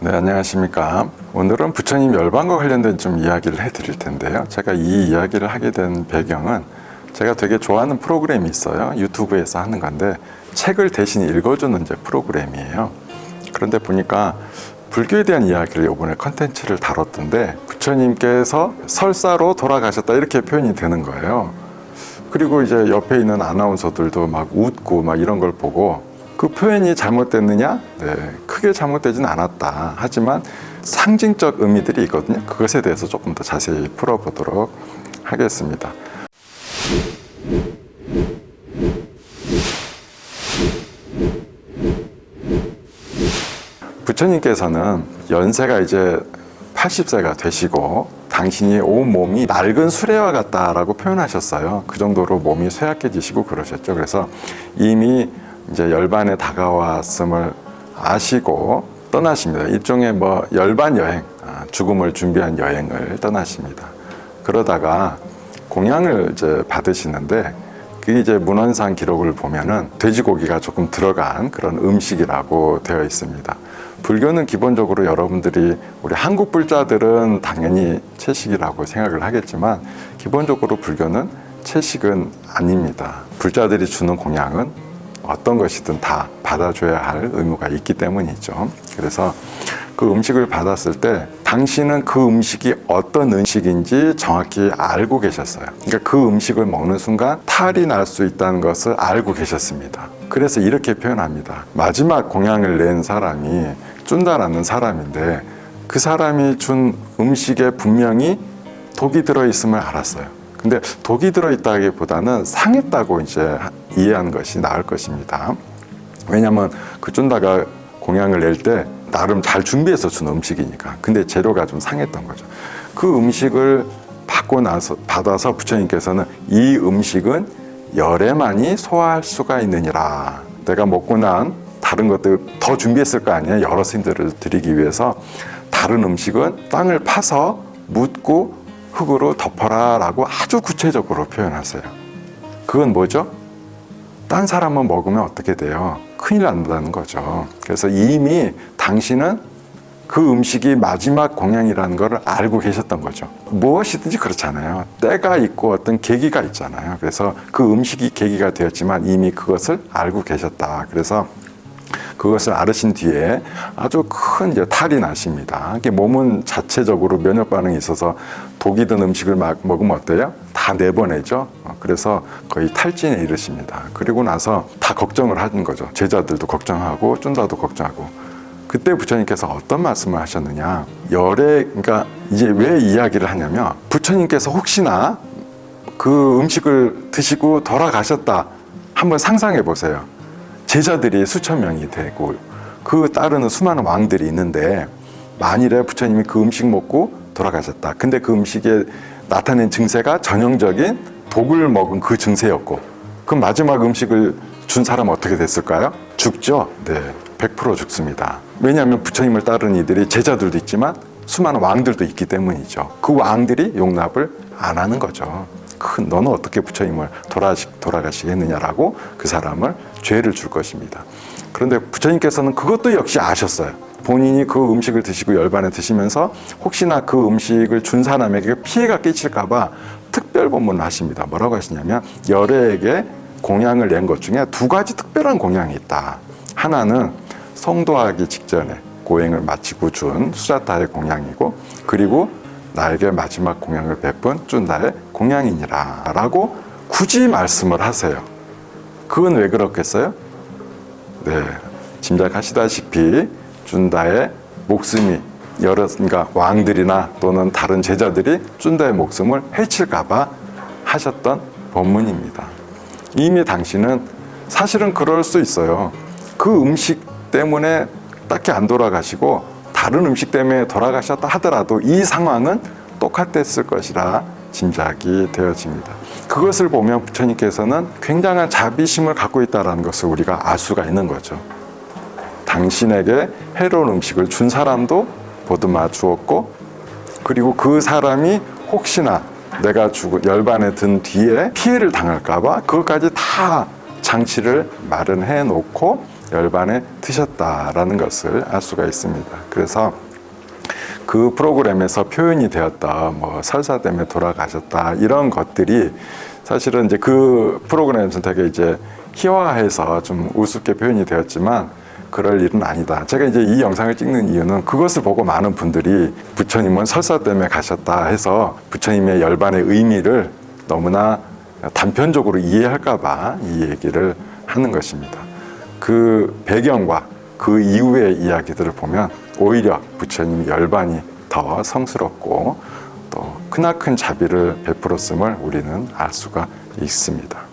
네, 안녕하십니까. 오늘은 부처님 열반과 관련된 좀 이야기를 해드릴 텐데요. 제가 이 이야기를 하게 된 배경은 제가 되게 좋아하는 프로그램이 있어요. 유튜브에서 하는 건데 책을 대신 읽어주는 이제 프로그램이에요. 그런데 보니까 불교에 대한 이야기를 이번에 컨텐츠를 다뤘던데 부처님께서 설사로 돌아가셨다 이렇게 표현이 되는 거예요. 그리고 이제 옆에 있는 아나운서들도 막 웃고 막 이런 걸 보고 그 표현이 잘못됐느냐? 네, 크게 잘못되진 않았다. 하지만 상징적 의미들이 있거든요. 그것에 대해서 조금 더 자세히 풀어보도록 하겠습니다. 부처님께서는 연세가 이제 80세가 되시고 당신이 온 몸이 낡은 수레와 같다라고 표현하셨어요. 그 정도로 몸이 쇠약해지시고 그러셨죠. 그래서 이미 이제 열반에 다가왔음을 아시고 떠나십니다. 일종의 뭐 열반 여행, 죽음을 준비한 여행을 떠나십니다. 그러다가 공양을 이제 받으시는데 그게 이제 문헌상 기록을 보면은 돼지고기가 조금 들어간 그런 음식이라고 되어 있습니다. 불교는 기본적으로 여러분들이 우리 한국 불자들은 당연히 채식이라고 생각을 하겠지만 기본적으로 불교는 채식은 아닙니다. 불자들이 주는 공양은 어떤 것이든 다 받아줘야 할 의무가 있기 때문이죠. 그래서 그 음식을 받았을 때 당신은 그 음식이 어떤 음식인지 정확히 알고 계셨어요. 그러니까 그 음식을 먹는 순간 탈이 날 수 있다는 것을 알고 계셨습니다. 그래서 이렇게 표현합니다. 마지막 공양을 낸 사람이 쭌다라는 사람인데 그 사람이 준 음식에 분명히 독이 들어있음을 알았어요. 근데 독이 들어있다기보다는 상했다고 이제 이해하는 것이 나을 것입니다. 왜냐하면 그 쭌다가 공양을 낼 때 나름 잘 준비해서 준 음식이니까. 근데 재료가 좀 상했던 거죠. 그 음식을 받아서 부처님께서는 이 음식은 열에만이 소화할 수가 있느니라. 내가 먹고 난 다른 것들 더 준비했을 거 아니에요. 여러 스님들을 드리기 위해서 다른 음식은 땅을 파서 묻고 흙으로 덮어라 라고 아주 구체적으로 표현하세요. 그건 뭐죠? 딴 사람은 먹으면 어떻게 돼요? 큰일 난다는 거죠. 그래서 이미 당신은 그 음식이 마지막 공양이라는 걸 알고 계셨던 거죠. 무엇이든지 그렇잖아요. 때가 있고 어떤 계기가 있잖아요. 그래서 그 음식이 계기가 되었지만 이미 그것을 알고 계셨다. 그래서 그것을 알으신 뒤에 아주 큰 이제 탈이 나십니다. 이게 몸은 자체적으로 면역 반응이 있어서 독이 든 음식을 막 먹으면 어때요? 다 내보내죠. 그래서 거의 탈진에 이르십니다. 그리고 나서 다 걱정을 하는 거죠. 제자들도 걱정하고 쭌다도 걱정하고. 그때 부처님께서 어떤 말씀을 하셨느냐? 그러니까 이제 왜 이야기를 하냐면 부처님께서 혹시나 그 음식을 드시고 돌아가셨다. 한번 상상해 보세요. 제자들이 수천 명이 되고 그 따르는 수많은 왕들이 있는데 만일에 부처님이 그 음식 먹고 돌아가셨다. 근데 그 음식에 나타낸 증세가 전형적인 독을 먹은 그 증세였고 그럼 마지막 음식을 준 사람은 어떻게 됐을까요? 죽죠? 네, 100% 죽습니다. 왜냐하면 부처님을 따르는 이들이 제자들도 있지만 수많은 왕들도 있기 때문이죠. 그 왕들이 용납을 안 하는 거죠. 너는 어떻게 부처님을 돌아가시겠느냐라고 그 사람을 죄를 줄 것입니다. 그런데 부처님께서는 그것도 역시 아셨어요. 본인이 그 음식을 드시고 열반에 드시면서 혹시나 그 음식을 준 사람에게 피해가 끼칠까봐 특별 본문을 하십니다. 뭐라고 하시냐면 열애에게 공양을 낸 것 중에 두 가지 특별한 공양이 있다. 하나는 성도하기 직전에 고행을 마치고 준 수자타의 공양이고 그리고 나에게 마지막 공양을 베푼 쭌다의 공양이니라 라고 굳이 말씀을 하세요. 그건 왜 그렇겠어요? 네, 짐작하시다시피 쭌다의 목숨이 그러니까 왕들이나 또는 다른 제자들이 쭌다의 목숨을 해칠까봐 하셨던 법문입니다. 이미 당신은 사실은 그럴 수 있어요. 그 음식 때문에 딱히 안 돌아가시고 다른 음식 때문에 돌아가셨다 하더라도 이 상황은 똑같았을 것이라 짐작이 되어집니다. 그것을 보면 부처님께서는 굉장한 자비심을 갖고 있다는 것을 우리가 알 수가 있는 거죠. 당신에게 해로운 음식을 준 사람도 보듬어 주었고 그리고 그 사람이 혹시나 내가 열반에 든 뒤에 피해를 당할까 봐 그것까지 다 장치를 마련해 놓고 열반에 드셨다라는 것을 알 수가 있습니다. 그래서 그 프로그램에서 표현이 되었다, 뭐 설사 때문에 돌아가셨다 이런 것들이 사실은 이제 그 프로그램에서 되게 이제 희화해서 좀 우습게 표현이 되었지만 그럴 일은 아니다. 제가 이제 이 영상을 찍는 이유는 그것을 보고 많은 분들이 부처님은 설사 때문에 가셨다 해서 부처님의 열반의 의미를 너무나 단편적으로 이해할까봐 이 얘기를 하는 것입니다. 그 배경과 그 이후의 이야기들을 보면 오히려 부처님 열반이 더 성스럽고 또 크나큰 자비를 베풀었음을 우리는 알 수가 있습니다.